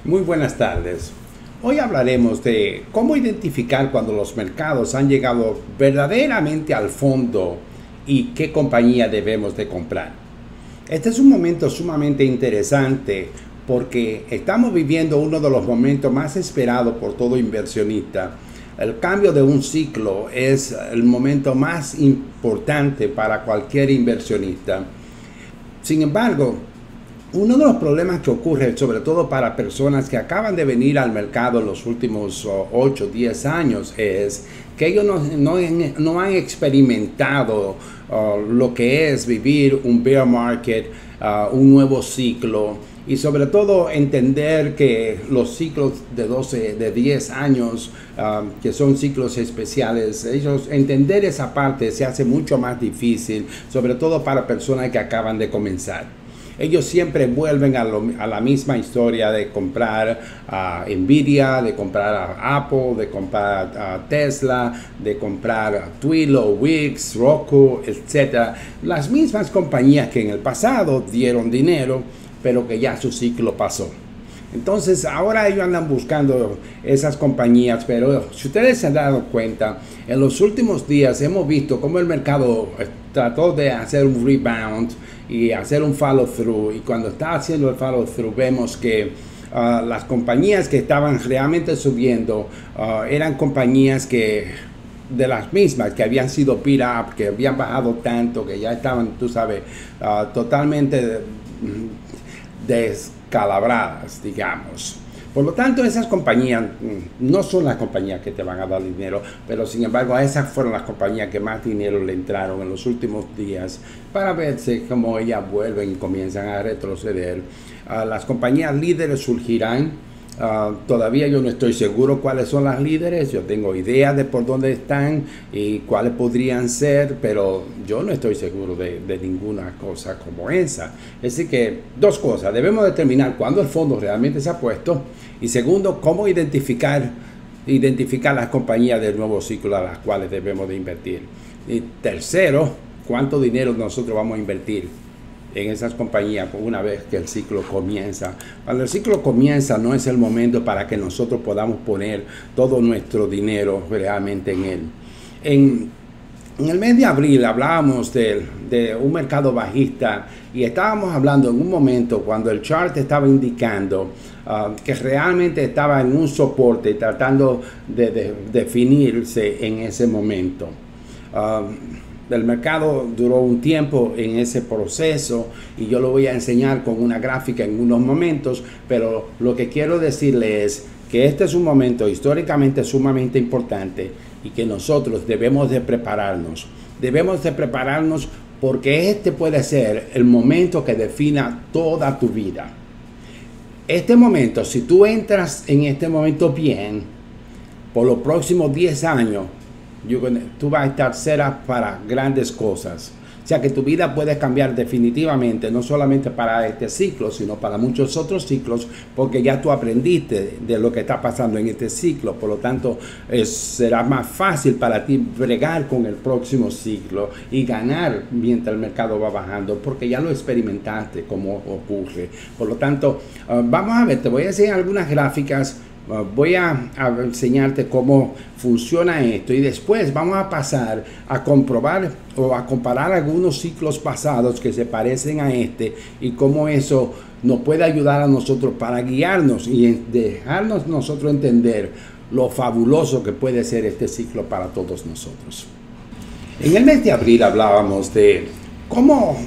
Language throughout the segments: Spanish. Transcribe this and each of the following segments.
Muy buenas tardes. Hoy hablaremos de cómo identificar cuando los mercados han llegado verdaderamente al fondo y qué compañía debemos de comprar. Este es un momento sumamente interesante porque estamos viviendo uno de los momentos más esperados por todo inversionista. El cambio de un ciclo es el momento más importante para cualquier inversionista. Sin embargo, uno de los problemas que ocurre, sobre todo para personas que acaban de venir al mercado en los últimos 8 o 10 años, es que ellos no han experimentado lo que es vivir un bear market, un nuevo ciclo, y sobre todo entender que los ciclos de 12, de 10 años, que son ciclos especiales, ellos entender esa parte se hace mucho más difícil, sobre todo para personas que acaban de comenzar. Ellos siempre vuelven a la misma historia de comprar a Nvidia, de comprar a Apple, de comprar a Tesla, de comprar a Twilio, Wix, Roku, etc. Las mismas compañías que en el pasado dieron dinero, pero que ya su ciclo pasó. Entonces ahora ellos andan buscando esas compañías, pero si ustedes se han dado cuenta, en los últimos días hemos visto cómo el mercado trató de hacer un rebound y hacer un follow through, y cuando está haciendo el follow through vemos que las compañías que estaban realmente subiendo eran compañías que de las mismas que habían sido beat up, que habían bajado tanto, que ya estaban, tú sabes, totalmente descalabradas, digamos. Por lo tanto, esas compañías no son las compañías que te van a dar dinero, pero sin embargo, a esas fueron las compañías que más dinero le entraron en los últimos días para verse cómo ellas vuelven y comienzan a retroceder. Las compañías líderes surgirán. Todavía yo no estoy seguro cuáles son las líderes, yo tengo idea de por dónde están y cuáles podrían ser, pero yo no estoy seguro de ninguna cosa como esa. Así que dos cosas: debemos determinar cuándo el fondo realmente se ha puesto, y segundo, cómo identificar las compañías del nuevo ciclo a las cuales debemos de invertir, y tercero, cuánto dinero nosotros vamos a invertir en esas compañías una vez que el ciclo comienza. Cuando el ciclo comienza no es el momento para que nosotros podamos poner todo nuestro dinero realmente en él. En el mes de abril hablábamos de un mercado bajista, y estábamos hablando en un momento cuando el chart estaba indicando que realmente estaba en un soporte tratando de definirse en ese momento. El mercado duró un tiempo en ese proceso, y yo lo voy a enseñar con una gráfica en unos momentos, pero lo que quiero decirle es que este es un momento históricamente sumamente importante y que nosotros debemos de prepararnos. Debemos de prepararnos porque este puede ser el momento que defina toda tu vida. Este momento, si tú entras en este momento bien, por los próximos 10 años, tú vas a estar set para grandes cosas. O sea que tu vida puede cambiar definitivamente, no solamente para este ciclo, sino para muchos otros ciclos, porque ya tú aprendiste de lo que está pasando en este ciclo. Por lo tanto, será más fácil para ti bregar con el próximo ciclo y ganar mientras el mercado va bajando, porque ya lo experimentaste cómo ocurre. Por lo tanto, vamos a ver, te voy a enseñar algunas gráficas. Voy a enseñarte cómo funciona esto, y después vamos a pasar a comprobar o a comparar algunos ciclos pasados que se parecen a este, y cómo eso nos puede ayudar a nosotros para guiarnos y dejarnos nosotros entender lo fabuloso que puede ser este ciclo para todos nosotros. En el mes de abril hablábamos de cómo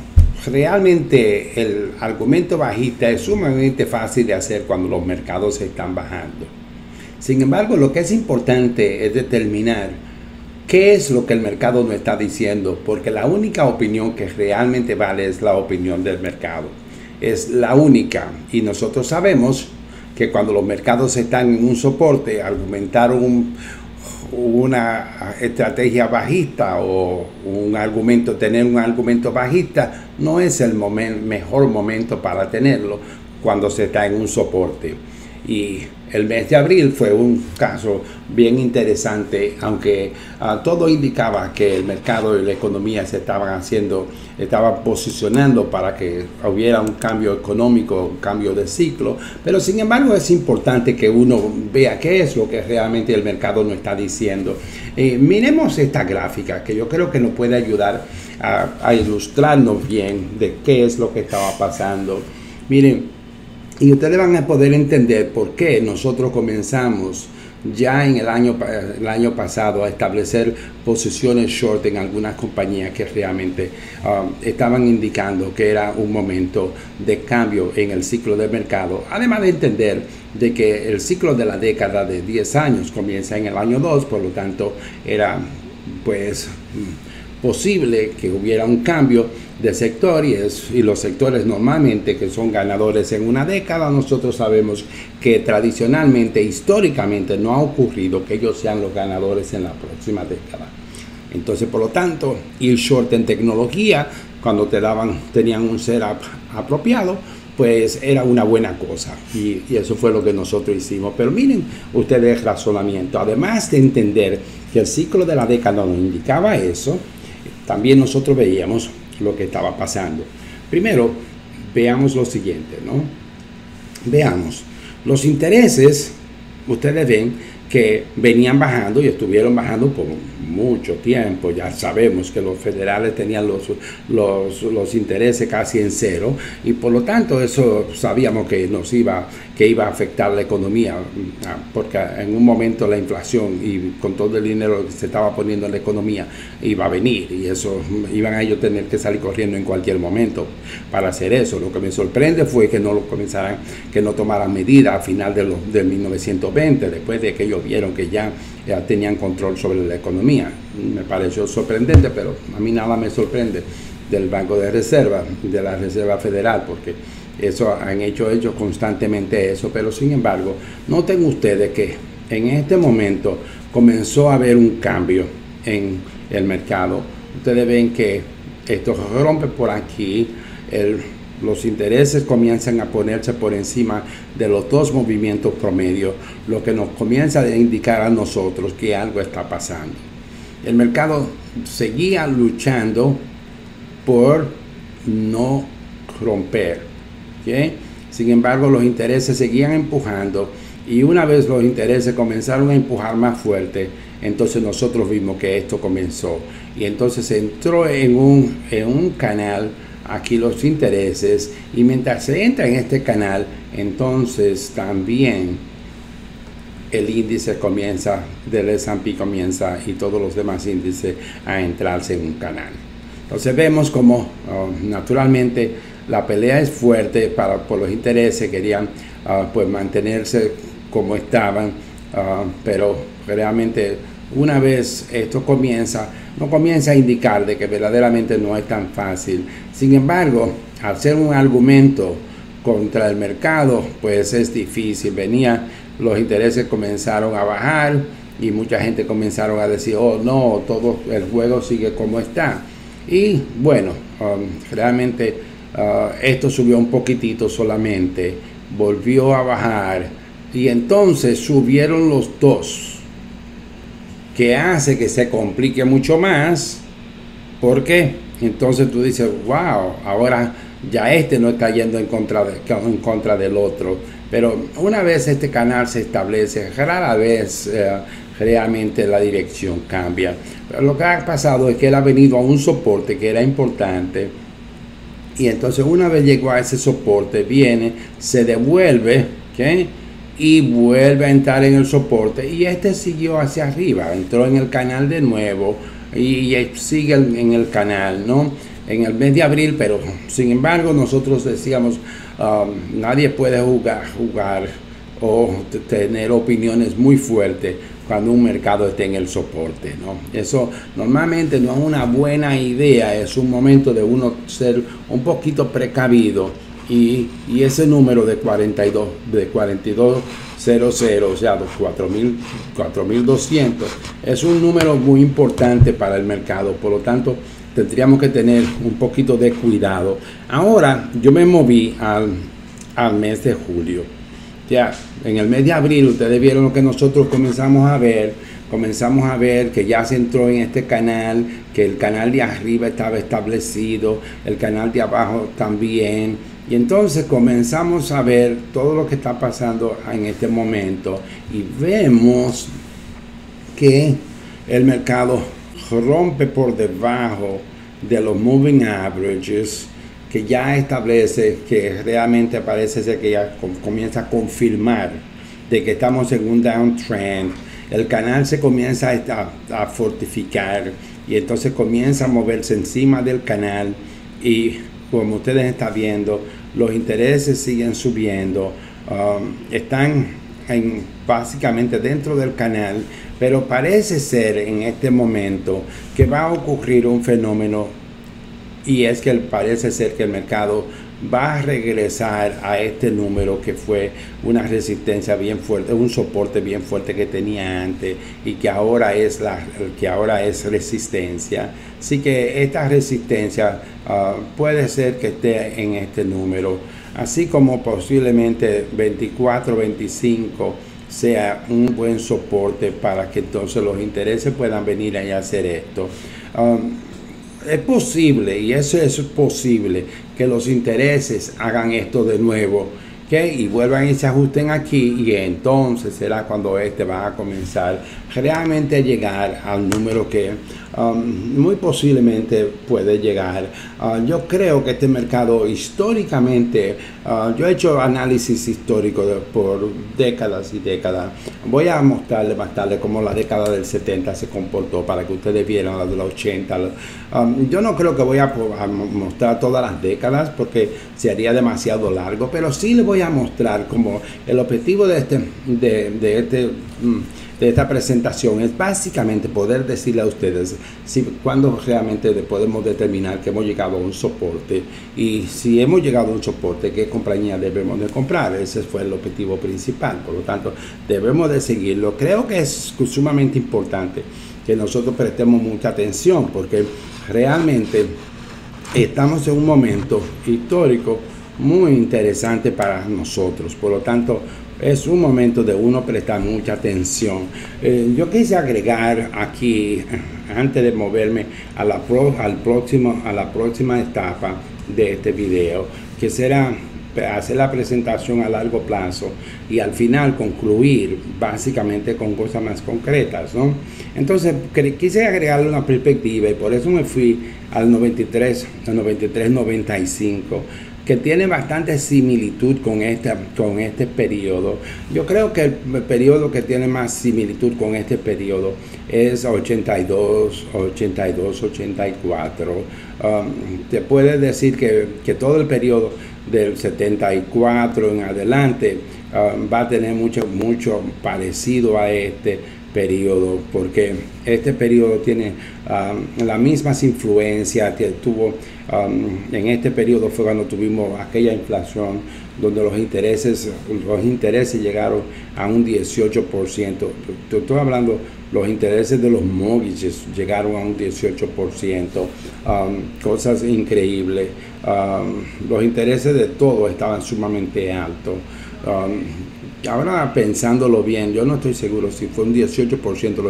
realmente el argumento bajista es sumamente fácil de hacer cuando los mercados están bajando. Sin embargo, lo que es importante es determinar qué es lo que el mercado nos está diciendo, porque la única opinión que realmente vale es la opinión del mercado. Es la única, y nosotros sabemos que cuando los mercados están en un soporte, argumentar una estrategia bajista o tener un argumento bajista no es el mejor momento para tenerlo cuando se está en un soporte. Y el mes de abril fue un caso bien interesante, aunque todo indicaba que el mercado y la economía se estaban posicionando para que hubiera un cambio económico, un cambio de ciclo, pero sin embargo es importante que uno vea qué es lo que realmente el mercado nos está diciendo. Miremos esta gráfica que yo creo que nos puede ayudar a ilustrarnos bien de qué es lo que estaba pasando. Miren, y ustedes van a poder entender por qué nosotros comenzamos ya en el año pasado a establecer posiciones short en algunas compañías que realmente estaban indicando que era un momento de cambio en el ciclo del mercado. Además de entender de que el ciclo de la década de 10 años comienza en el año 2, por lo tanto era pues posible que hubiera un cambio de sector y los sectores normalmente que son ganadores en una década, nosotros sabemos que tradicionalmente, históricamente no ha ocurrido que ellos sean los ganadores en la próxima década. Entonces, por lo tanto, ir short en tecnología, cuando tenían un setup apropiado, pues era una buena cosa y eso fue lo que nosotros hicimos. Pero miren ustedes el razonamiento, además de entender que el ciclo de la década nos indicaba eso, también nosotros veíamos lo que estaba pasando. Primero, veamos lo siguiente, ¿no? Veamos, los intereses, ustedes ven que venían bajando y estuvieron bajando por mucho tiempo. Ya sabemos que los federales tenían los intereses casi en cero y por lo tanto eso sabíamos que iba a afectar la economía, porque en un momento la inflación y con todo el dinero que se estaba poniendo en la economía iba a venir y eso iban a ellos tener que salir corriendo en cualquier momento para hacer eso. Lo que me sorprende fue que no tomaran medidas a final de 1920, después de que ellos vieron que ya tenían control sobre la economía. Me pareció sorprendente, pero a mí nada me sorprende del Banco de Reserva, de la Reserva Federal, porque eso han hecho ellos constantemente eso. Pero sin embargo, noten ustedes que en este momento comenzó a haber un cambio en el mercado. Ustedes ven que esto rompe por aquí, los intereses comienzan a ponerse por encima de los dos movimientos promedio, lo que nos comienza a indicar a nosotros que algo está pasando. El mercado seguía luchando por no romper, ¿okay? Sin embargo, los intereses seguían empujando y una vez los intereses comenzaron a empujar más fuerte, entonces nosotros vimos que esto comenzó y entonces entró en un canal aquí los intereses y mientras se entra en este canal, entonces también el índice del S&P comienza y todos los demás índices a entrarse en un canal. Entonces vemos como naturalmente la pelea es fuerte por los intereses, querían pues mantenerse como estaban, pero realmente una vez esto no comienza a indicar de que verdaderamente no es tan fácil. Sin embargo, al ser un argumento contra el mercado, pues es difícil. Los intereses comenzaron a bajar y mucha gente comenzaron a decir, oh no, todo el juego sigue como está. Y bueno, realmente esto subió un poquitito solamente, volvió a bajar y entonces subieron los dos, que hace que se complique mucho más, porque entonces tú dices, wow, ahora ya no está yendo en contra del otro. Pero una vez este canal se establece, rara vez realmente la dirección cambia. Pero lo que ha pasado es que él ha venido a un soporte que era importante y entonces una vez llegó a ese soporte, se devuelve, ¿okay? Y vuelve a entrar en el soporte y siguió hacia arriba, entró en el canal de nuevo y sigue en el canal, ¿no? En el mes de abril, pero sin embargo nosotros decíamos nadie puede jugar o tener opiniones muy fuertes cuando un mercado esté en el soporte, ¿no? Eso normalmente no es una buena idea, es un momento de uno ser un poquito precavido. Y ese número de 4200, o sea, 4200, es un número muy importante para el mercado, por lo tanto tendríamos que tener un poquito de cuidado. Ahora yo me moví al mes de julio Ya, en el mes de abril ustedes vieron lo que nosotros comenzamos a ver que ya se entró en este canal, que el canal de arriba estaba establecido, el canal de abajo también, y entonces comenzamos a ver todo lo que está pasando en este momento y vemos que el mercado rompe por debajo de los moving averages, que ya establece que realmente parece ser que ya comienza a confirmar de que estamos en un downtrend. El canal se comienza a fortificar y entonces comienza a moverse encima del canal, y como ustedes están viendo, los intereses siguen subiendo, están básicamente dentro del canal, pero parece ser en este momento que va a ocurrir un fenómeno, y es que parece ser que el mercado va a regresar a este número que fue una resistencia bien fuerte, un soporte bien fuerte que tenía antes y que ahora es resistencia. Así que esta resistencia puede ser que esté en este número, así como posiblemente 24, 25 sea un buen soporte para que entonces los intereses puedan venir a hacer esto. Es posible, y eso es posible, que los intereses hagan esto de nuevo, ¿okay? Y vuelvan y se ajusten aquí, y entonces será cuando va a comenzar realmente a llegar al número que muy posiblemente puede llegar. Yo creo que este mercado históricamente, yo he hecho análisis histórico por décadas y décadas. Voy a mostrarles más tarde cómo la década del 70 se comportó para que ustedes vieran la de los 80. Yo no creo que voy a mostrar todas las décadas porque sería demasiado largo, pero sí les voy a mostrar como el objetivo de esta presentación es básicamente poder decirle a ustedes cuándo realmente podemos determinar que hemos llegado a un soporte, y si hemos llegado a un soporte, qué compañía debemos de comprar. Ese fue el objetivo principal, por lo tanto debemos de seguirlo. Creo que es sumamente importante que nosotros prestemos mucha atención porque realmente estamos en un momento histórico muy interesante para nosotros. Por lo tanto, es un momento de uno prestar mucha atención. Yo quise agregar aquí, antes de moverme a la próxima etapa de este video, que será hacer la presentación a largo plazo y al final concluir básicamente con cosas más concretas, ¿no? Entonces quise agregarle una perspectiva y por eso me fui al 93-95, que tiene bastante similitud con este periodo. Yo creo que el periodo que tiene más similitud con este periodo es 82, 84. Te puede decir que todo el periodo del 74 en adelante va a tener mucho parecido a este periodo, porque este periodo tiene las mismas influencias que tuvo en este periodo. Fue cuando tuvimos aquella inflación donde los intereses llegaron a un 18%. Estoy hablando, los intereses de los mortgages llegaron a un 18%, cosas increíbles. Los intereses de todo estaban sumamente altos. Ahora pensándolo bien, yo no estoy seguro si fue un 18%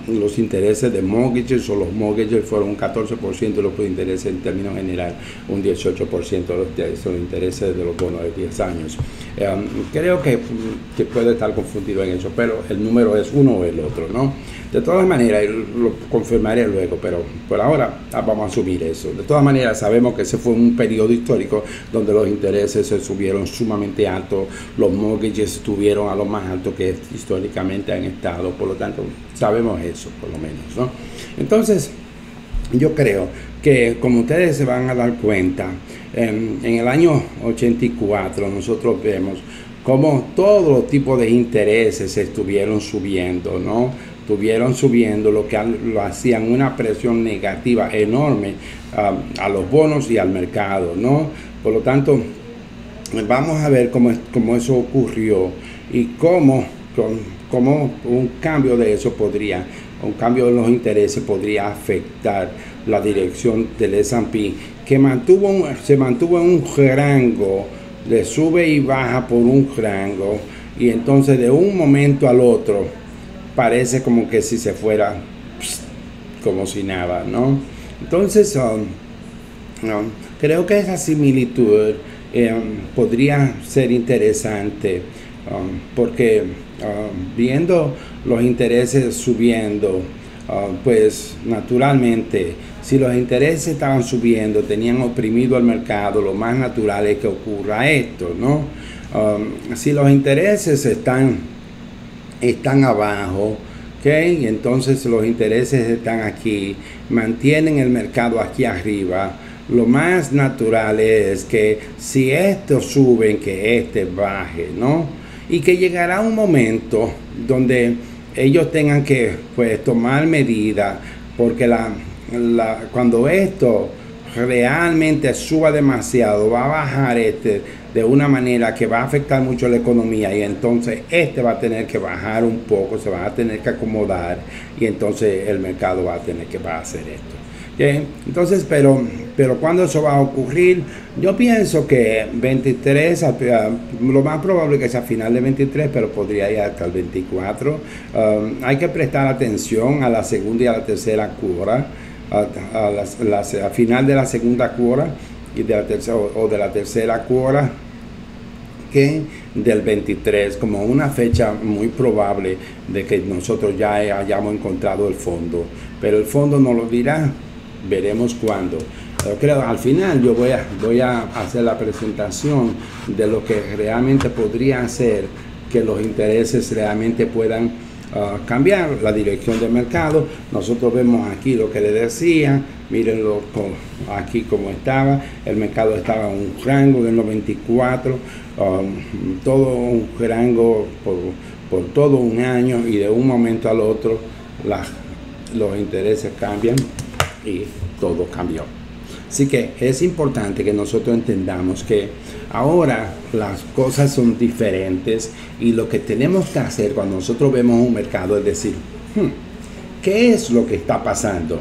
los intereses de mortgages, o los mortgages fueron un 14% de los intereses en términos general, un 18% de esos intereses de los bonos de 10 años. Creo que puede estar confundido en eso, pero el número es uno o el otro, ¿no? De todas maneras, lo confirmaré luego, pero por ahora vamos a asumir eso. De todas maneras, sabemos que ese fue un periodo histórico donde los intereses se subieron sumamente alto, los mortgages estuvieron a lo más alto que históricamente han estado, por lo tanto, sabemos eso, por lo menos, ¿no? Entonces, yo creo que, como ustedes se van a dar cuenta, en el año 84 nosotros vemos cómo todos los tipos de intereses estuvieron subiendo, ¿no? Estuvieron subiendo, lo que lo hacían una presión negativa enorme a los bonos y al mercado, ¿no? Por lo tanto, vamos a ver cómo eso ocurrió y cómo un cambio de eso un cambio en los intereses podría afectar la dirección del S&P, que se mantuvo en un rango le sube y baja por un rango, y entonces de un momento al otro parece como que si se fuera como si nada, ¿no? Entonces, creo que esa similitud podría ser interesante, porque viendo los intereses subiendo, pues naturalmente, si los intereses estaban subiendo, tenían oprimido al mercado, lo más natural es que ocurra esto, ¿no? Si los intereses están abajo, ¿okay? Entonces los intereses están aquí, mantienen el mercado aquí arriba. Lo más natural es que si estos suben, que este baje, ¿no? Y que llegará un momento donde ellos tengan que, pues, tomar medidas, porque cuando esto realmente suba demasiado, va a bajar de una manera que va a afectar mucho la economía, y entonces va a tener que bajar un poco, se va a tener que acomodar, y entonces el mercado va a tener que hacer esto. ¿Okay? Entonces, pero cuando eso va a ocurrir, yo pienso que 23, lo más probable que sea a final de 23, pero podría ir hasta el 24. Hay que prestar atención a la segunda y a la tercera curva, a final de la segunda curva y de la tercera, o de la tercera curva, que del 23, como una fecha muy probable de que nosotros ya hayamos encontrado el fondo, pero el fondo no lo dirá. Veremos cuándo. Creo al final yo voy a hacer la presentación de lo que realmente podría hacer que los intereses realmente puedan cambiar la dirección del mercado. Nosotros vemos aquí lo que le decía, mírenlo aquí como estaba, el mercado estaba en un rango del 94, todo un rango por todo un año, y de un momento al otro los intereses cambian y todo cambió. Así que es importante que nosotros entendamos que ahora las cosas son diferentes, y lo que tenemos que hacer cuando nosotros vemos un mercado es decir, ¿qué es lo que está pasando?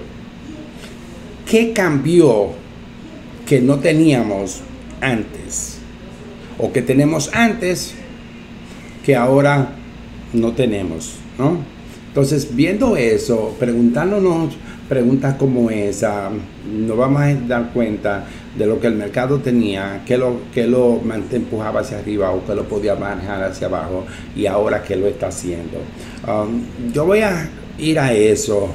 ¿Qué cambió que no teníamos antes? ¿O que tenemos antes que ahora no tenemos, ¿no? Entonces, viendo eso, preguntándonos preguntas como esa, nos vamos a dar cuenta de lo que el mercado tenía, que lo empujaba hacia arriba o que lo podía manejar hacia abajo, y ahora que lo está haciendo. Yo voy a ir a eso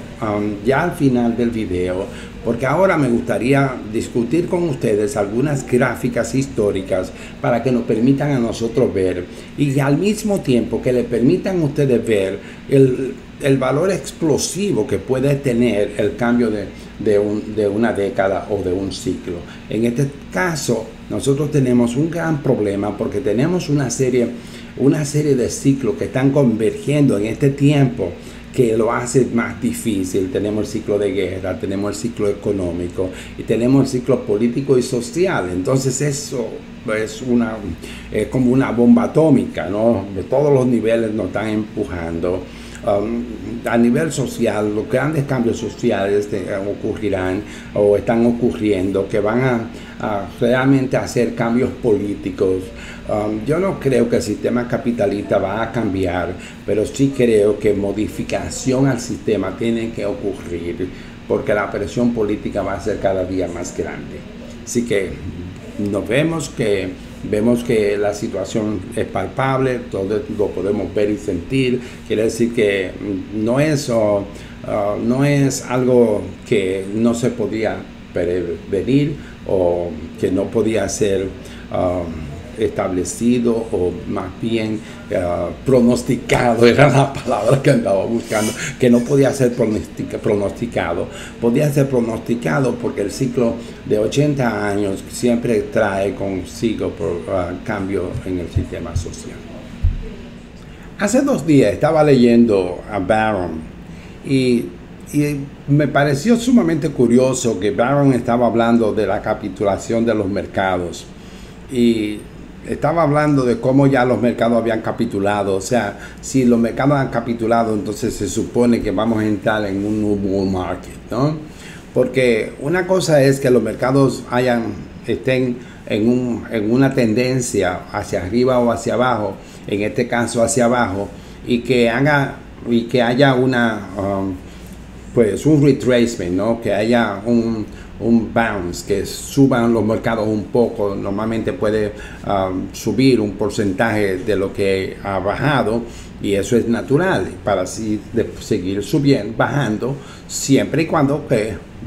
ya al final del video, porque ahora me gustaría discutir con ustedes algunas gráficas históricas para que nos permitan a nosotros ver, y al mismo tiempo que le permitan a ustedes ver el valor explosivo que puede tener el cambio de una década o de un ciclo. En este caso, nosotros tenemos un gran problema porque tenemos una serie de ciclos que están convergiendo en este tiempo, que lo hace más difícil. Tenemos el ciclo de guerra, tenemos el ciclo económico y tenemos el ciclo político y social. Entonces eso es como una bomba atómica, ¿no? De todos los niveles nos están empujando. A nivel social, los grandes cambios sociales ocurrirán o están ocurriendo, que van a realmente hacer cambios políticos. Yo no creo que el sistema capitalista va a cambiar, pero sí creo que modificación al sistema tiene que ocurrir, porque la presión política va a ser cada día más grande. Así que vemos que la situación es palpable, todo lo podemos ver y sentir. Quiere decir que no es algo que no se podía prevenir o que no podía ser establecido, o más bien pronosticado, era la palabra que andaba buscando, que no podía ser pronosticado. Podía ser pronosticado porque el ciclo de 80 años siempre trae consigo cambio en el sistema social. Hace 2 días estaba leyendo a Barron y me pareció sumamente curioso que Barron estaba hablando de la capitulación de los mercados, y estaba hablando de cómo ya los mercados habían capitulado. O sea, si los mercados han capitulado, entonces se supone que vamos a entrar en un nuevo bull market, ¿no? Porque una cosa es que los mercados estén en una tendencia hacia arriba o hacia abajo, en este caso hacia abajo, y que haya pues un retracement, ¿no? Que haya un bounce, que suban los mercados un poco. Normalmente puede subir un porcentaje de lo que ha bajado, y eso es natural para así seguir subiendo, bajando, siempre y cuando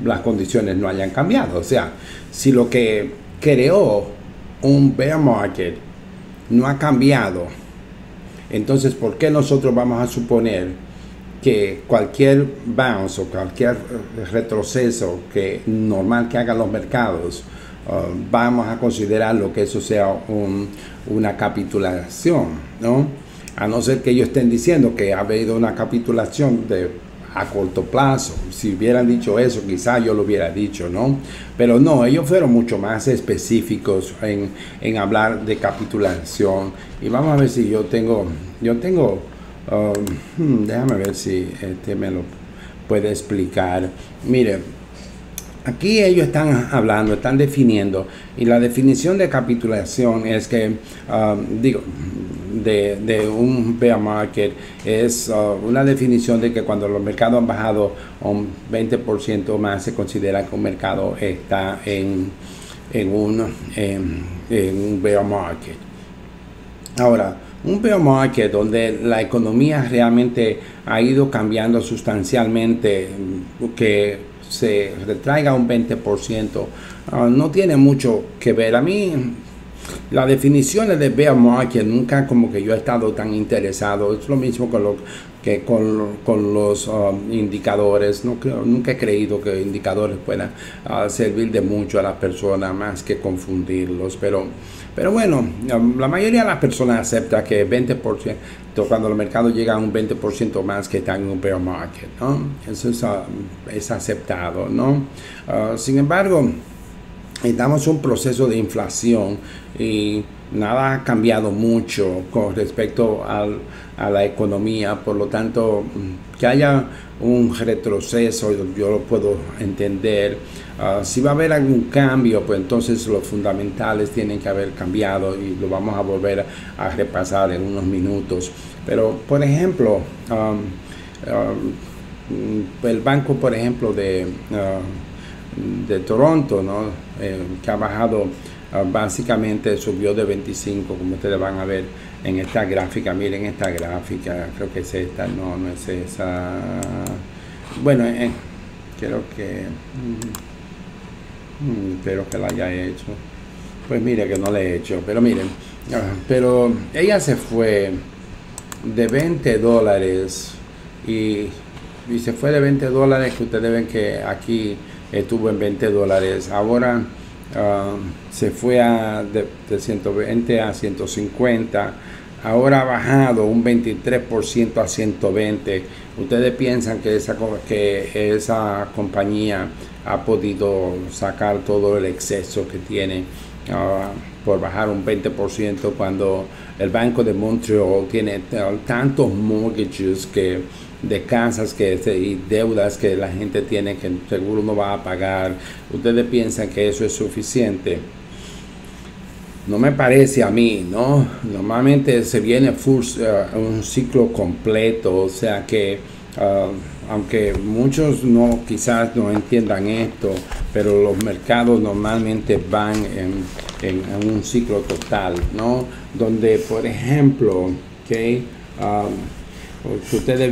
las condiciones no hayan cambiado. O sea, si lo que creó un bear market no ha cambiado, entonces ¿por qué nosotros vamos a suponer que cualquier bounce o cualquier retroceso que normal que hagan los mercados, vamos a considerar lo que eso sea una capitulación, ¿no? A no ser que ellos estén diciendo que ha habido una capitulación a corto plazo. Si hubieran dicho eso, quizás yo lo hubiera dicho, ¿no? Pero no, ellos fueron mucho más específicos en hablar de capitulación. Y vamos a ver si yo tengo déjame ver si me lo puede explicar. Mire, aquí ellos están hablando, están definiendo, y la definición de capitulación es que, de un bear market es una definición de que cuando los mercados han bajado un 20% más, se considera que un mercado está en un bear market. Ahora, un bear market donde la economía realmente ha ido cambiando sustancialmente, que se retraiga un 20%, no tiene mucho que ver. A mí, las definiciones de bear market nunca como que yo he estado tan interesado. Es lo mismo con los indicadores. Nunca he creído que indicadores puedan servir de mucho a las personas, más que confundirlos. Pero bueno, la mayoría de las personas acepta que 20%, cuando el mercado llega a un 20% más, que está en un bear market, ¿no? Eso es aceptado, ¿no? Sin embargo, estamos en un proceso de inflación y nada ha cambiado mucho con respecto a la economía. Por lo tanto, que haya un retroceso, yo lo puedo entender. Si va a haber algún cambio, pues entonces los fundamentales tienen que haber cambiado, y lo vamos a volver a repasar en unos minutos. Pero, por ejemplo, el banco, por ejemplo, de Toronto, ¿no? Que ha bajado, básicamente subió de 25, como ustedes van a ver en esta gráfica. Miren esta gráfica, creo que es esta, no es esa. Bueno, creo que espero que la haya hecho. Pues mire que no la he hecho, pero miren, pero ella se fue de $20 y se fue de $20, que ustedes ven que aquí estuvo en $20. Ahora se fue de 120 a 150. Ahora ha bajado un 23% a 120. Ustedes piensan que esa compañía ha podido sacar todo el exceso que tiene por bajar un 20%, cuando el Banco de Montreal tiene tantos mortgages de casas y deudas que la gente tiene, que seguro no va a pagar? ¿Ustedes piensan que eso es suficiente? No me parece a mí, ¿no? Normalmente se viene un ciclo completo, o sea que aunque muchos quizás no entiendan esto, pero los mercados normalmente van en un ciclo total, ¿no? Donde, por ejemplo, ustedes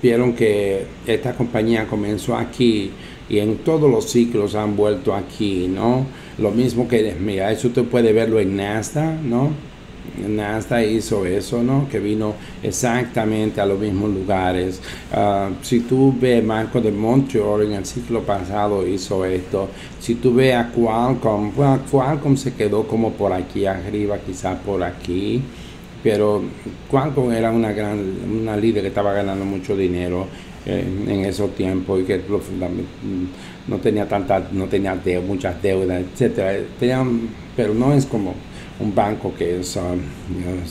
vieron que esta compañía comenzó aquí y en todos los ciclos han vuelto aquí, ¿no? Lo mismo que, mira, eso usted puede verlo en Nasdaq, ¿no? Nasdaq hizo eso, ¿no? Que vino exactamente a los mismos lugares. Si tú ves Banco de Montreal, en el ciclo pasado hizo esto. Si tú ves a Qualcomm, Qualcomm se quedó como por aquí arriba, quizás por aquí. Pero Qualcomm era una líder que estaba ganando mucho dinero en esos tiempos, y que no tenía muchas deudas, etcétera. Pero no es como un banco que es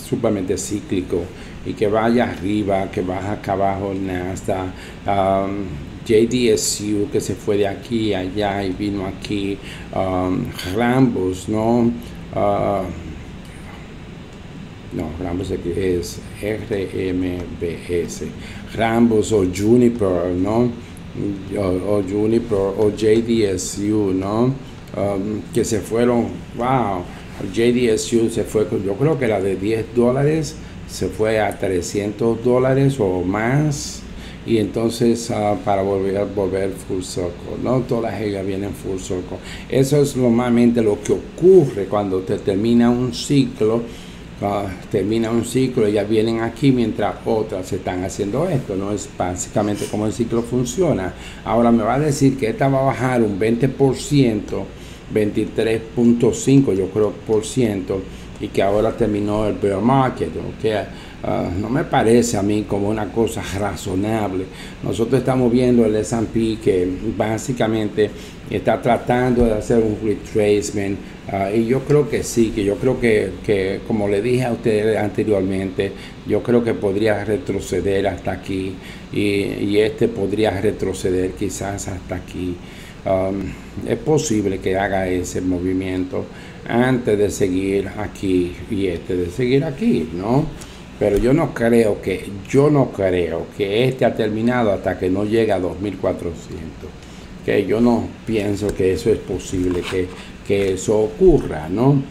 sumamente cíclico y que vaya arriba, que baja acá abajo, Nasdaq. JDSU, que se fue de aquí a allá y vino aquí, Rambus, ¿no? No, Rambus es RMBS, Rambus o Juniper, ¿no? O Juniper o JDSU, ¿no? Que se fueron, wow, JDSU se fue, yo creo que era de $10, se fue a $300 o más, y entonces para volver full circle, no todas ellas vienen full circle. Eso es normalmente lo que ocurre cuando te termina un ciclo. Ellas vienen aquí mientras otras están haciendo esto, ¿no? Es básicamente como el ciclo funciona. Ahora me va a decir que esta va a bajar un 20%, 23.5 yo creo por ciento, y que ahora terminó el bear market, ¿okay? No me parece a mí como una cosa razonable. Nosotros estamos viendo el S&P que básicamente está tratando de hacer un retracement, y yo creo que sí, que yo creo que como le dije a ustedes anteriormente, yo creo que podría retroceder hasta aquí, y este podría retroceder quizás hasta aquí. Es posible que haga ese movimiento antes de seguir aquí y de seguir aquí, ¿no? Pero yo no creo que este ha terminado hasta que no llegue a 2400. Que yo no pienso que eso es posible, que eso ocurra, ¿no?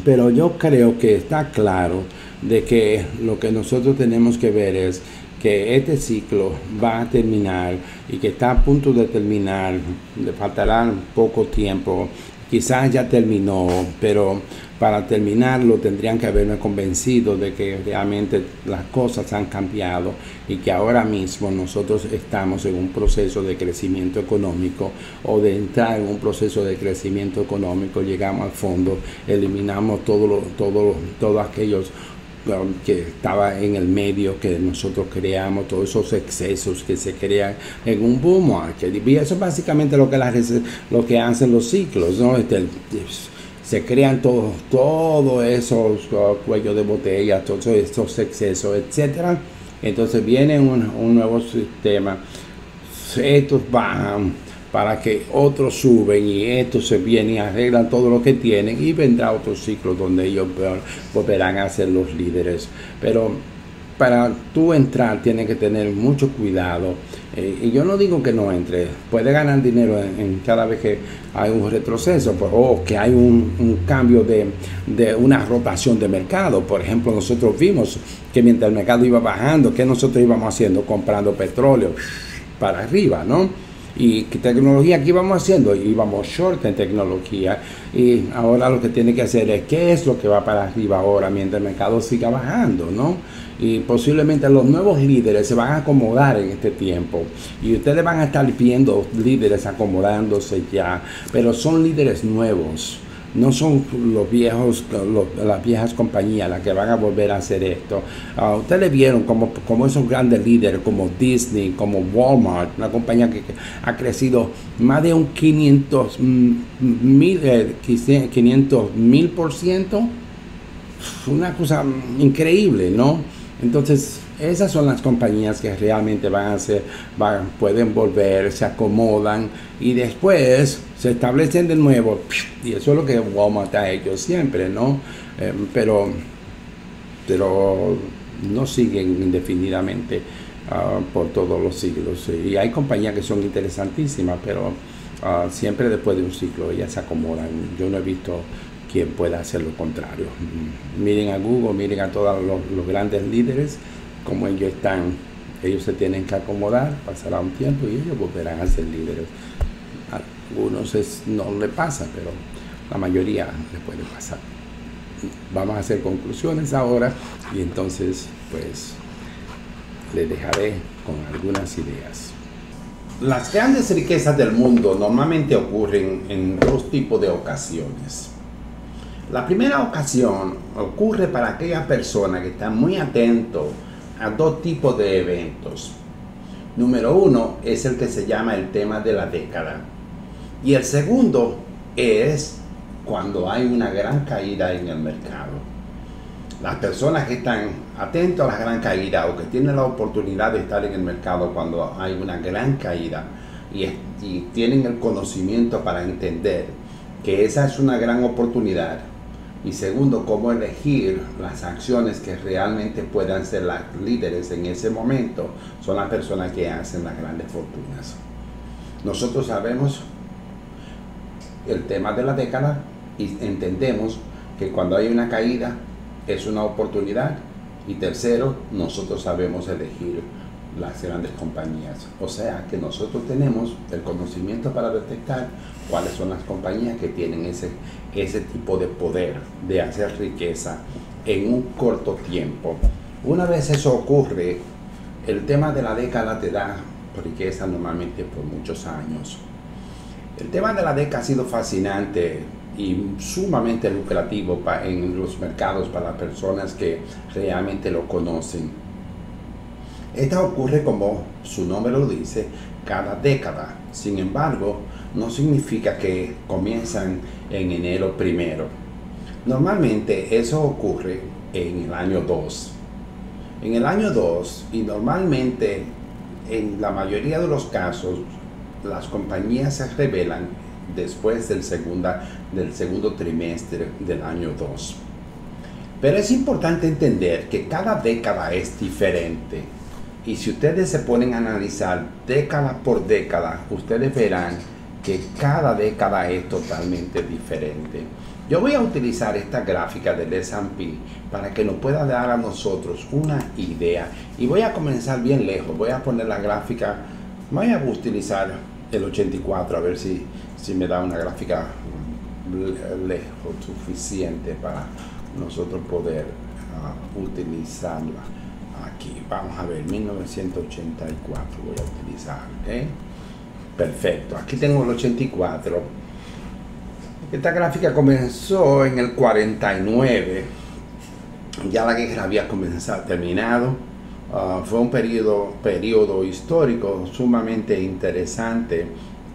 Pero yo creo que está claro de que lo que nosotros tenemos que ver es que este ciclo va a terminar y que está a punto de terminar, le faltará poco tiempo, quizás ya terminó, pero para terminarlo tendrían que haberme convencido de que realmente las cosas han cambiado y que ahora mismo nosotros estamos en un proceso de crecimiento económico, o de entrar en un proceso de crecimiento económico. Llegamos al fondo, eliminamos todos aquellos que estaba en el medio, que nosotros creamos, todos esos excesos que se crean en un boom market. Y eso es básicamente lo que hacen los ciclos, ¿no? Se crean todos esos cuellos de botella, todos estos excesos, etcétera. Entonces viene un nuevo sistema, estos bajan para que otros suben, y estos se vienen y arreglan todo lo que tienen, y vendrá otro ciclo donde ellos volverán a ser los líderes. Pero para tú entrar tienes que tener mucho cuidado, y yo no digo que no entre, puede ganar dinero en cada vez que hay un retroceso, o que hay un cambio de una rotación de mercado. Por ejemplo, nosotros vimos que mientras el mercado iba bajando, ¿qué nosotros íbamos haciendo? Comprando petróleo para arriba, ¿no? Y qué tecnología que íbamos haciendo, íbamos short en tecnología, y ahora lo que tiene que hacer es qué es lo que va para arriba ahora mientras el mercado siga bajando, ¿no? Y posiblemente los nuevos líderes se van a acomodar en este tiempo, y ustedes van a estar viendo líderes acomodándose ya, pero son líderes nuevos. No son los viejos, las viejas compañías las que van a volver a hacer esto. Ustedes vieron como esos grandes líderes como Disney, como Walmart, una compañía que ha crecido más de un 500,000%. Una cosa increíble, ¿no? Entonces, esas son las compañías que realmente pueden volver, se acomodan y después se establecen de nuevo, y eso es lo que Walmart ha hecho siempre, ¿no? Pero no siguen indefinidamente por todos los siglos. Y hay compañías que son interesantísimas, pero siempre después de un ciclo ellas se acomodan. Yo no he visto quien pueda hacer lo contrario. Miren a Google, miren a todos los grandes líderes, como ellos se tienen que acomodar, pasará un tiempo y ellos volverán a ser líderes. A algunos no le pasa, pero la mayoría le puede pasar. Vamos a hacer conclusiones ahora, y entonces pues les dejaré con algunas ideas. Las grandes riquezas del mundo normalmente ocurren en dos tipos de ocasiones. La primera ocasión ocurre para aquella persona que está muy atento a dos tipos de eventos. Número uno es el que se llama el tema de la década, y el segundo es cuando hay una gran caída en el mercado. Las personas que están atentos a la gran caída o que tienen la oportunidad de estar en el mercado cuando hay una gran caída y tienen el conocimiento para entender que esa es una gran oportunidad, y segundo, cómo elegir las acciones que realmente puedan ser las líderes en ese momento, son las personas que hacen las grandes fortunas. Nosotros sabemos el tema de la década y entendemos que cuando hay una caída es una oportunidad, y tercero, nosotros sabemos elegir las grandes compañías, o sea que nosotros tenemos el conocimiento para detectar cuáles son las compañías que tienen ese tipo de poder de hacer riqueza en un corto tiempo. Una vez eso ocurre, el tema de la década te da riqueza normalmente por muchos años. El tema de la década ha sido fascinante y sumamente lucrativo en los mercados para las personas que realmente lo conocen. Esta ocurre, como su nombre lo dice, cada década. Sin embargo, no significa que comienzan en enero primero. Normalmente eso ocurre en el año 2. En el año 2, y normalmente en la mayoría de los casos, las compañías se revelan después del segundo trimestre del año 2. Pero es importante entender que cada década es diferente. Y si ustedes se ponen a analizar década por década, ustedes verán que cada década es totalmente diferente. Yo voy a utilizar esta gráfica del S&P para que nos pueda dar a nosotros una idea. Y voy a comenzar bien lejos. Voy a poner la gráfica, voy a utilizar el 84 a ver si me da una gráfica lejos suficiente para nosotros poder utilizarla. Aquí, vamos a ver, 1984 voy a utilizar, ¿ok? Perfecto, aquí tengo el 84. Esta gráfica comenzó en el 49. Ya la guerra había terminado. Fue un periodo histórico sumamente interesante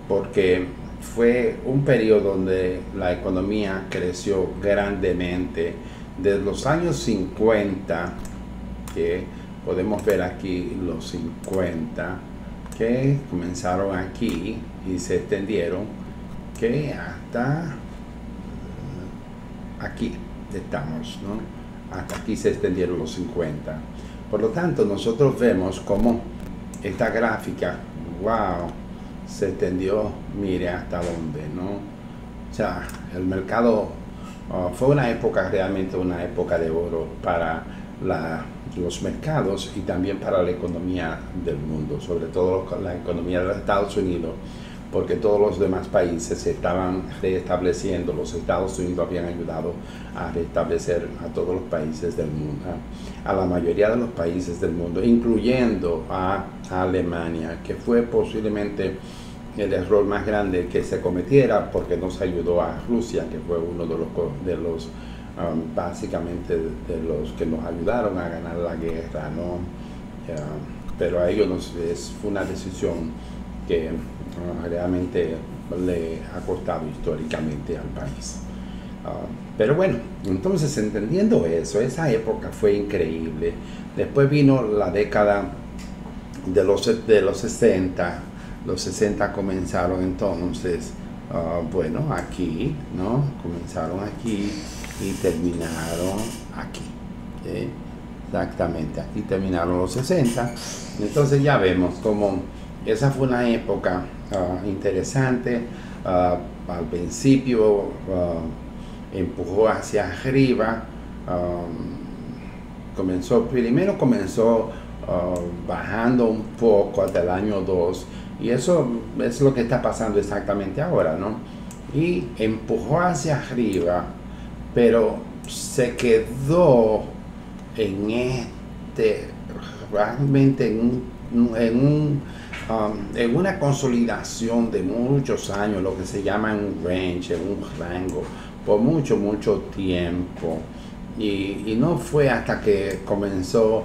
porque fue un periodo donde la economía creció grandemente. Desde los años 50, que podemos ver aquí los 50, que comenzaron aquí y se extendieron, que hasta aquí estamos, ¿no? Hasta aquí se extendieron los 50. Por lo tanto, nosotros vemos cómo esta gráfica, wow, se extendió, mire hasta dónde, ¿no? O sea, el mercado fue una época, realmente una época de oro para los mercados y también para la economía del mundo, sobre todo la economía de los Estados Unidos, porque todos los demás países se estaban reestableciendo. Los Estados Unidos habían ayudado a restablecer a todos los países del mundo, a la mayoría de los países del mundo, incluyendo a Alemania, que fue posiblemente el error más grande que se cometiera, porque no se ayudó a Rusia, que fue uno de los básicamente de los que nos ayudaron a ganar la guerra, ¿no? Pero a ellos fue una decisión que realmente le ha costado históricamente al país. Pero bueno, entonces entendiendo eso, esa época fue increíble. Después vino la década de los 60. Los 60 comenzaron entonces, bueno, aquí, ¿no? Comenzaron aquí y terminaron aquí. ¿Okay? Exactamente, aquí terminaron los 60. Entonces ya vemos como esa fue una época interesante. Al principio empujó hacia arriba. Primero comenzó bajando un poco hasta el año 2, y eso es lo que está pasando exactamente ahora, ¿no? Y empujó hacia arriba, pero se quedó realmente en una consolidación de muchos años, lo que se llama un range, un rango, por mucho tiempo. Y no fue hasta que comenzó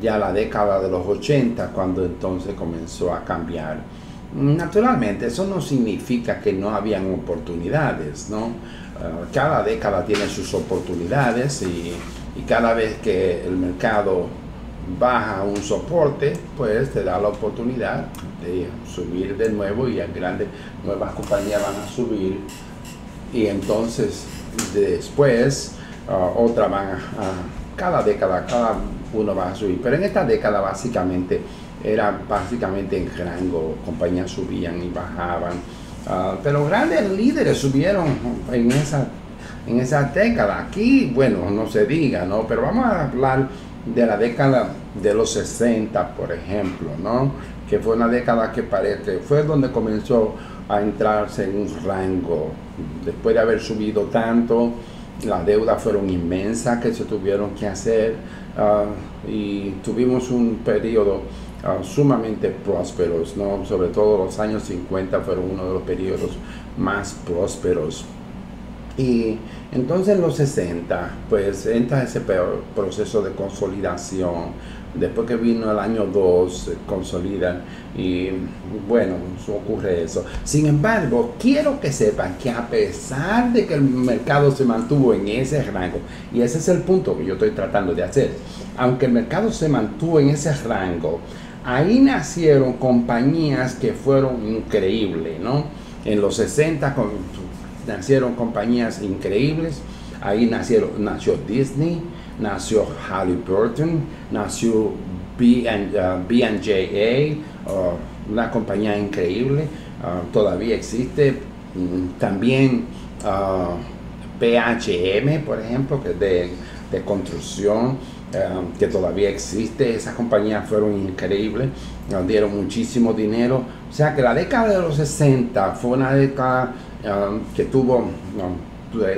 ya la década de los 80 cuando entonces comenzó a cambiar. Naturalmente, eso no significa que no habían oportunidades, ¿no? Cada década tiene sus oportunidades y y cada vez que el mercado baja un soporte, pues te da la oportunidad de subir de nuevo y nuevas compañías van a subir y entonces después otra van cada década, cada uno va a subir. Pero en esta década básicamente era en rango, compañías subían y bajaban. Pero grandes líderes subieron en esa década. Aquí, bueno, no se diga, ¿no? Pero vamos a hablar de la década de los 60, por ejemplo, ¿no? Que fue una década que parece, fue donde comenzó a entrarse en un rango. Después de haber subido tanto, las deudas fueron inmensas que se tuvieron que hacer y tuvimos un periodo sumamente prósperos, ¿no? Sobre todo los años 50 fueron uno de los periodos más prósperos. Y entonces en los 60, pues entra ese proceso de consolidación. Después que vino el año 2, se consolidan y bueno, ocurre eso. Sin embargo, quiero que sepan que a pesar de que el mercado se mantuvo en ese rango, y ese es el punto que yo estoy tratando de hacer, aunque el mercado se mantuvo en ese rango, ahí nacieron compañías que fueron increíbles, ¿no? En los 60 nacieron compañías increíbles. Ahí nació Disney, nació Halliburton, nació B&JA, una compañía increíble, todavía existe. También PHM, por ejemplo, que es de construcción, que todavía existe. Esas compañías fueron increíbles, nos dieron muchísimo dinero. O sea que la década de los 60 fue una década que tuvo,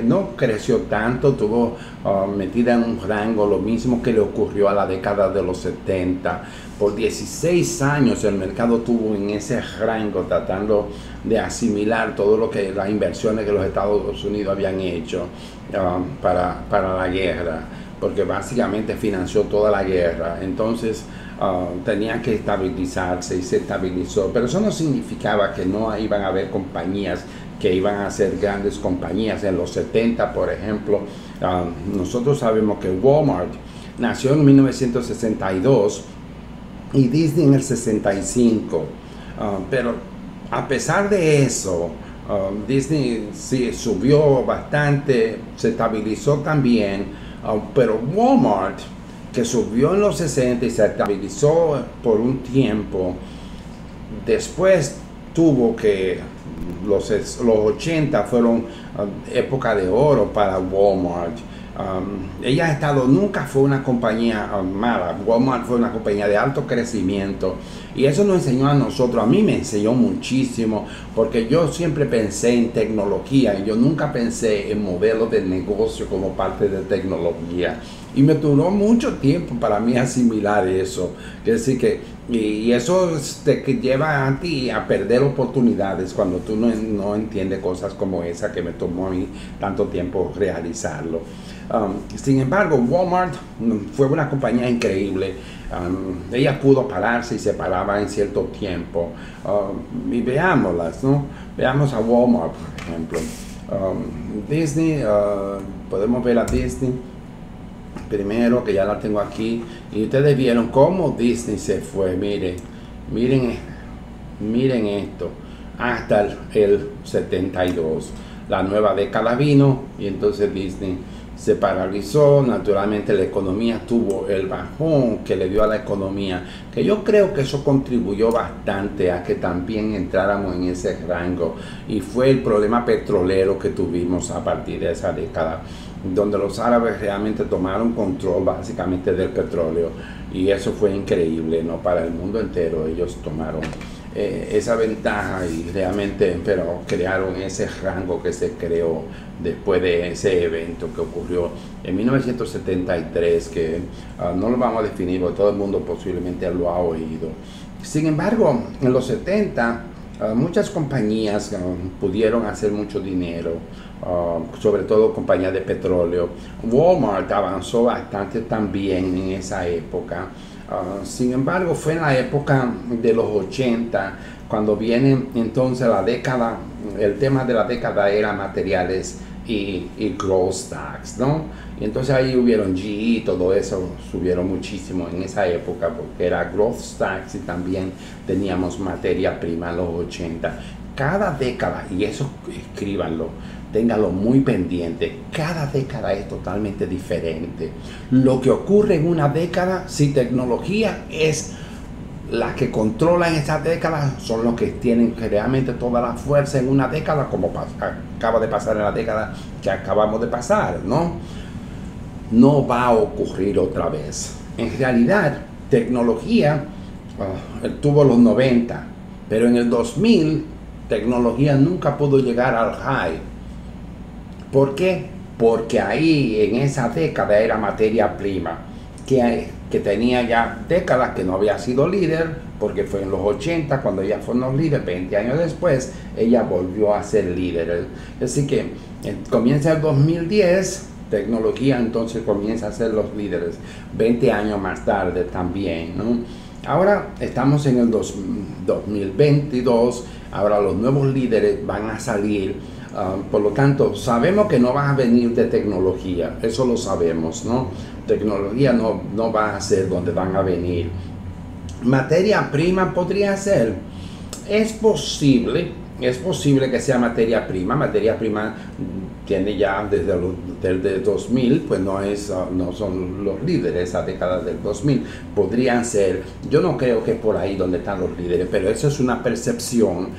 no creció tanto, estuvo metida en un rango, lo mismo que le ocurrió a la década de los 70. Por 16 años el mercado estuvo en ese rango tratando de asimilar todo lo que las inversiones que los Estados Unidos habían hecho para la guerra, porque básicamente financió toda la guerra. Entonces tenía que estabilizarse y se estabilizó, pero eso no significaba que no iban a haber compañías que iban a ser grandes compañías. En los 70, por ejemplo, nosotros sabemos que Walmart nació en 1962 y Disney en el 65, pero a pesar de eso, Disney sí subió bastante, se estabilizó también, pero Walmart, que subió en los 60 y se estabilizó por un tiempo, después tuvo que, los 80 fueron época de oro para Walmart. Ella ha estado, nunca fue una compañía mala. Walmart fue una compañía de alto crecimiento y eso nos enseñó a nosotros. A mí me enseñó muchísimo, porque yo siempre pensé en tecnología y yo nunca pensé en modelos de negocio como parte de tecnología, y me duró mucho tiempo para mí asimilar eso. Es decir que, y eso te lleva a ti a perder oportunidades cuando tú no entiendes cosas como esa que me tomó a mí tanto tiempo realizarlo. Sin embargo, Walmart fue una compañía increíble. Ella pudo pararse y se paraba en cierto tiempo. Y veámoslas, ¿no? Veamos a Walmart, por ejemplo. Disney, podemos ver a Disney primero, que ya la tengo aquí. Y ustedes vieron cómo Disney se fue. Miren esto. Hasta el 72. La nueva década vino y entonces Disney se paralizó. Naturalmente la economía tuvo el bajón que le dio a la economía, que yo creo que eso contribuyó bastante a que también entráramos en ese rango, y fue el problema petrolero que tuvimos a partir de esa década, donde los árabes realmente tomaron control básicamente del petróleo, y eso fue increíble, ¿no? Para el mundo entero ellos tomaron esa ventaja y realmente, pero crearon ese rango que se creó después de ese evento que ocurrió en 1973, que no lo vamos a definir porque todo el mundo posiblemente lo ha oído. Sin embargo, en los 70 muchas compañías pudieron hacer mucho dinero, sobre todo compañías de petróleo. Walmart avanzó bastante también en esa época. Sin embargo, fue en la época de los 80 cuando viene entonces la década. El tema de la década era materiales y growth stocks, ¿no? Y entonces ahí hubieron GE, todo eso subieron muchísimo en esa época porque era growth stocks y también teníamos materia prima en los 80. Cada década, y eso escríbanlo, ténganlo muy pendiente, cada década es totalmente diferente. Lo que ocurre en una década, si tecnología es la que controlan esa década, son los que tienen realmente toda la fuerza en una década, como acaba de pasar en la década que acabamos de pasar, ¿no? No va a ocurrir otra vez. En realidad, tecnología tuvo los 90, pero en el 2000 tecnología nunca pudo llegar al high. ¿Por qué? Porque ahí en esa década era materia prima que tenía ya décadas que no había sido líder, porque fue en los 80 cuando ella fue los líder, 20 años después ella volvió a ser líder. Así que comienza el 2010, tecnología entonces comienza a ser los líderes 20 años más tarde también, ¿no? Ahora estamos en el 2022, ahora los nuevos líderes van a salir, por lo tanto sabemos que no van a venir de tecnología, eso lo sabemos, ¿no? Tecnología no va a ser donde van a venir. Materia prima podría ser, es posible que sea materia prima tiene ya desde 2000, pues no son los líderes, esa década del 2000, podrían ser, yo no creo que por ahí donde están los líderes, pero eso es una percepción.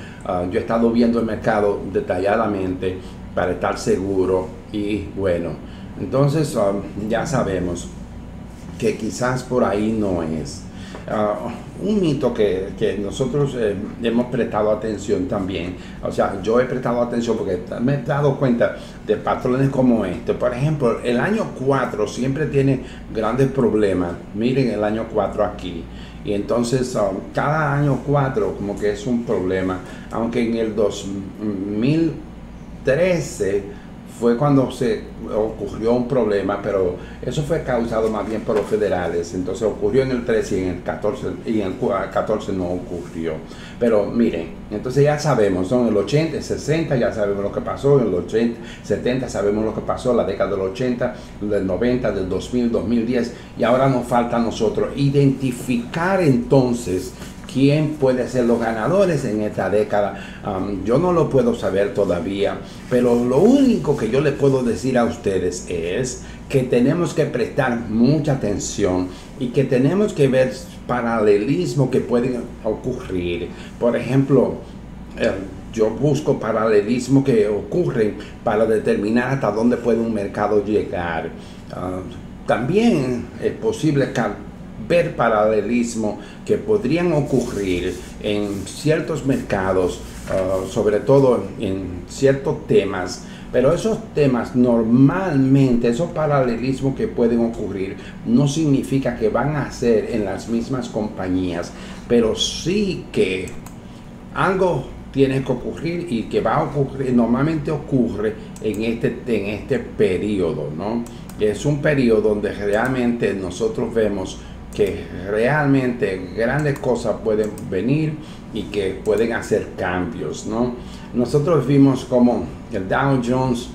Yo he estado viendo el mercado detalladamente para estar seguro y bueno, entonces ya sabemos que quizás por ahí no es. Un mito que nosotros hemos prestado atención también, o sea, yo he prestado atención porque me he dado cuenta de patrones como este. Por ejemplo, el año 4 siempre tiene grandes problemas. Miren el año 4 aquí. Y entonces cada año 4 como que es un problema, aunque en el 2013 fue cuando se ocurrió un problema, pero eso fue causado más bien por los federales. Entonces ocurrió en el 13 y en el 14, y en el 14 no ocurrió. Pero miren, entonces ya sabemos, ¿no? En el 80, 60 ya sabemos lo que pasó, en el 80, 70 sabemos lo que pasó, la década del 80, del 90, del 2000, 2010, y ahora nos falta a nosotros identificar entonces quién puede ser los ganadores en esta década. Yo no lo puedo saber todavía, pero lo único que yo les puedo decir a ustedes es que tenemos que prestar mucha atención y que tenemos que ver paralelismos que pueden ocurrir. Por ejemplo, yo busco paralelismos que ocurren para determinar hasta dónde puede un mercado llegar. También es posible ver paralelismos que podrían ocurrir en ciertos mercados, sobre todo en ciertos temas, pero esos temas normalmente, esos paralelismos que pueden ocurrir, no significa que van a ser en las mismas compañías, pero sí que algo tiene que ocurrir y que va a ocurrir, normalmente ocurre en este periodo, ¿no? Es un periodo donde realmente nosotros vemos que realmente grandes cosas pueden venir y que pueden hacer cambios, ¿no? Nosotros vimos como el Dow Jones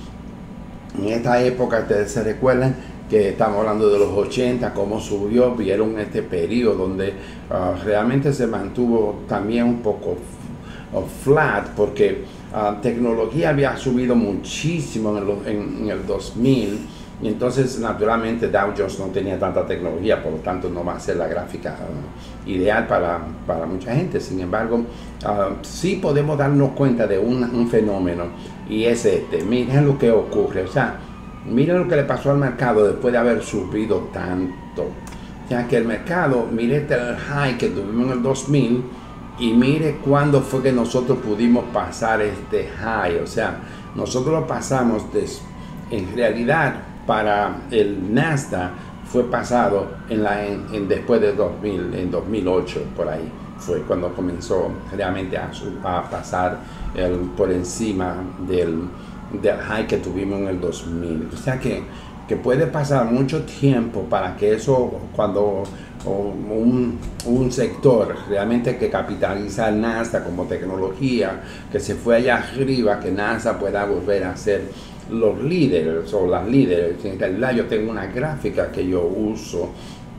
en esta época, ustedes se recuerdan que estamos hablando de los 80, cómo subió, vieron este periodo donde realmente se mantuvo también un poco flat, porque tecnología había subido muchísimo en el 2000. Y entonces naturalmente Dow Jones no tenía tanta tecnología, por lo tanto no va a ser la gráfica ideal para mucha gente. Sin embargo, sí podemos darnos cuenta de un fenómeno, y es este. Miren lo que ocurre, o sea, miren lo que le pasó al mercado después de haber subido tanto. O sea, que el mercado, mire el high que tuvimos en el 2000 y mire cuándo fue que nosotros pudimos pasar este high. O sea, nosotros lo pasamos en realidad. Para el Nasdaq fue pasado después de 2000, en 2008, por ahí fue cuando comenzó realmente a pasar por encima del high que tuvimos en el 2000. O sea que puede pasar mucho tiempo para que eso, cuando un sector realmente que capitaliza el Nasdaq como tecnología, que se fue allá arriba, que NASA pueda volver a ser los líderes o las líderes. En realidad yo tengo una gráfica que yo uso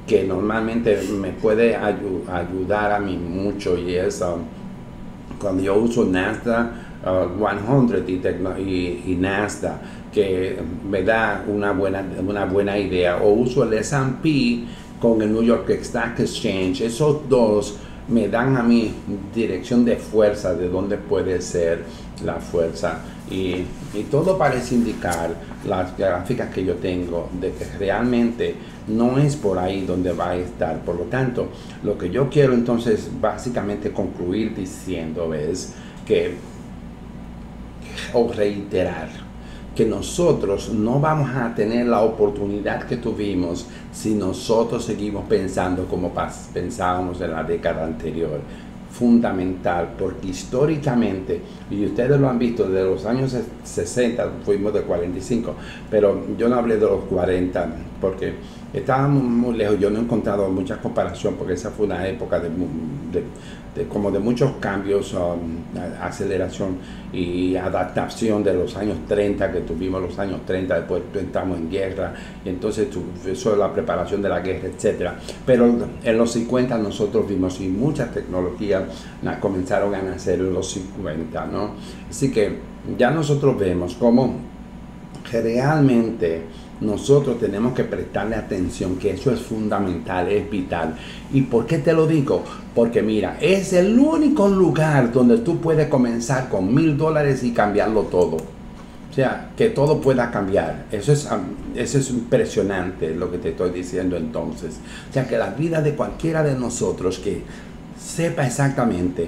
que normalmente me puede ayudar a mí mucho, y es cuando yo uso Nasdaq 100 y Nasdaq, que me da una buena idea, o uso el S&P con el New York Stock Exchange. Esos dos me dan a mí dirección de fuerza, de dónde puede ser la fuerza, y todo parece indicar, las gráficas que yo tengo, de que realmente no es por ahí donde va a estar. Por lo tanto, lo que yo quiero entonces básicamente concluir diciendo es que, o reiterar, que nosotros no vamos a tener la oportunidad que tuvimos si nosotros seguimos pensando como pensábamos en la década anterior. Fundamental, porque históricamente, y ustedes lo han visto, desde los años 60, fuimos de 45, pero yo no hablé de los 40 porque estábamos muy lejos. Yo no he encontrado mucha comparación, porque esa fue una época como de muchos cambios, aceleración y adaptación de los años 30, que tuvimos los años 30, después entramos en guerra, y entonces eso es la preparación de la guerra, etcétera. Pero en los 50 nosotros vimos, y muchas tecnologías comenzaron a nacer en los 50, ¿no? Así que ya nosotros vemos cómo realmente nosotros tenemos que prestarle atención, que eso es fundamental, es vital. ¿Y por qué te lo digo? Porque mira, es el único lugar donde tú puedes comenzar con $1000 y cambiarlo todo. O sea, que todo pueda cambiar. Eso es impresionante lo que te estoy diciendo entonces. O sea, que la vida de cualquiera de nosotros que sepa exactamente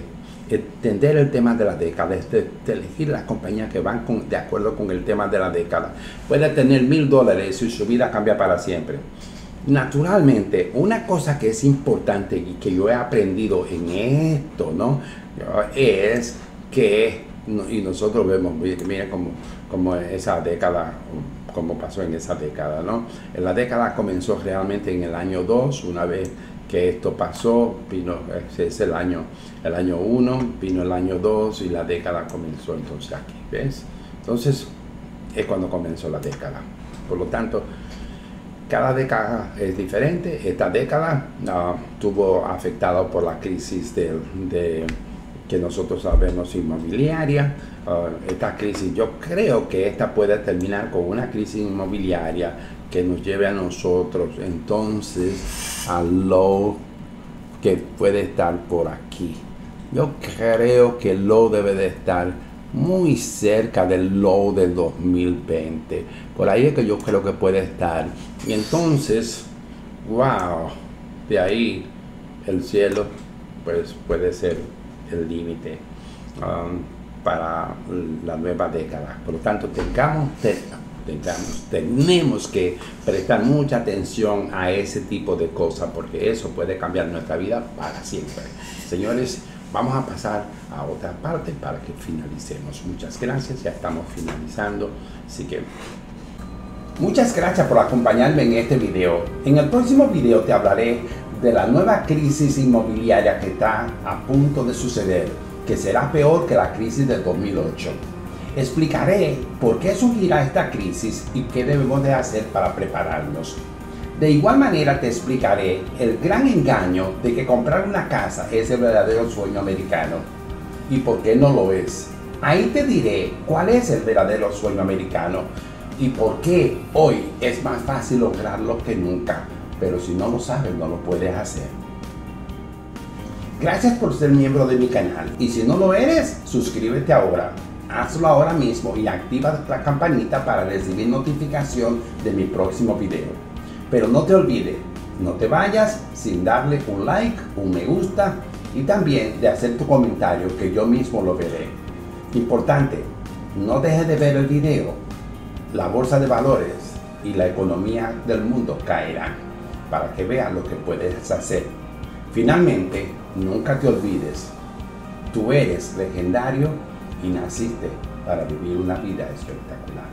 entender el tema de la década, de elegir las compañías que van de acuerdo con el tema de la década, puede tener $1000 y su vida cambia para siempre. Naturalmente, una cosa que es importante y que yo he aprendido en esto, ¿no? Es que, y nosotros vemos, mira como esa década, como pasó en esa década, ¿no? En la década comenzó realmente en el año 2, una vez que esto pasó, vino, es el año 1, vino el año 2 y la década comenzó entonces aquí, ¿ves? Entonces es cuando comenzó la década. Por lo tanto, cada década es diferente. Esta década estuvo afectada por la crisis que nosotros sabemos inmobiliaria. Esta crisis, yo creo que esta puede terminar con una crisis inmobiliaria que nos lleve a nosotros entonces al low que puede estar por aquí. Yo creo que el low debe de estar muy cerca del low del 2020. Por ahí es que yo creo que puede estar. Y entonces, wow, de ahí el cielo pues puede ser el límite para la nueva década. Por lo tanto, tenemos que prestar mucha atención a ese tipo de cosas, porque eso puede cambiar nuestra vida para siempre. Señores, vamos a pasar a otra parte para que finalicemos. Muchas gracias, ya estamos finalizando, así que muchas gracias por acompañarme en este video. En el próximo video te hablaré de la nueva crisis inmobiliaria que está a punto de suceder, que será peor que la crisis del 2008. Explicaré por qué surgirá esta crisis y qué debemos de hacer para prepararnos. De igual manera te explicaré el gran engaño de que comprar una casa es el verdadero sueño americano y por qué no lo es. Ahí te diré cuál es el verdadero sueño americano y por qué hoy es más fácil lograrlo que nunca, pero si no lo sabes no lo puedes hacer. Gracias por ser miembro de mi canal y si no lo eres, suscríbete ahora. Hazlo ahora mismo y activa la campanita para recibir notificación de mi próximo video. Pero no te olvides, no te vayas sin darle un like, un me gusta y también de hacer tu comentario que yo mismo lo veré. Importante, no dejes de ver el video. La bolsa de valores y la economía del mundo caerán para que veas lo que puedes hacer. Finalmente, nunca te olvides, tú eres legendario y naciste para vivir una vida espectacular.